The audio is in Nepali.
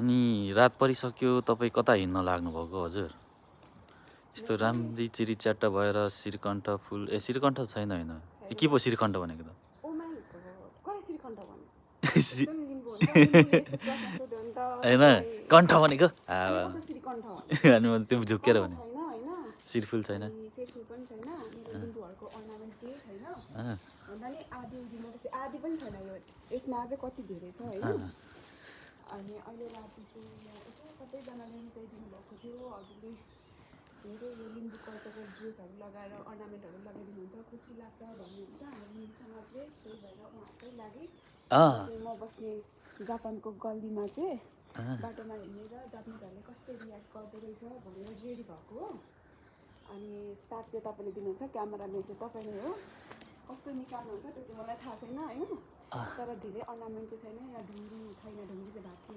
अनि रात परिसक्यो, तपाईँ कता हिँड्न लाग्नुभएको हजुर? यस्तो राम्री चिरिच्याट्टा भएर श्रीकण्ठ फुल श्रीकण्ठ छैन होइन के पो श्रीकण्ठ भनेको त होइन कण्ठ भनेको अनि म त्यो झुक्केर भने श्रीफुल छैन आदि पनि छैन यो यसमा अझै कति धेरै छ होइन अनि अहिले राति सबैजनाले रुचाइदिनु भएको थियो हजुरले धेरै यो लिम्बू कल्चरको ड्रेसहरू लगाएर अर्नामेन्टहरू लगाइदिनुहुन्छ खुसी लाग्छ भन्नुहुन्छ हाम्रो लिम्बू समाजले त्यही भएर उहाँकै लागि म बस्ने जापानको गल्लीमा चाहिँ बाटोमा हिँडेर जापानिजहरूले कस्तो रियाक्ट गर्दो रहेछ भनेर रेडी भएको हो अनि साथ चाहिँ तपाईँले दिनुहुन्छ क्यामेराम्यान चाहिँ तपाईँ नै हो कस्तो निकाल्नुहुन्छ त्यो चाहिँ मलाई थाहा छैन होइन तर धेरै अर्नामेन्ट चाहिँ छैन यहाँ ढुङ्ग्री छैन ढुङ्ग्री चाहिँ भाँच्ची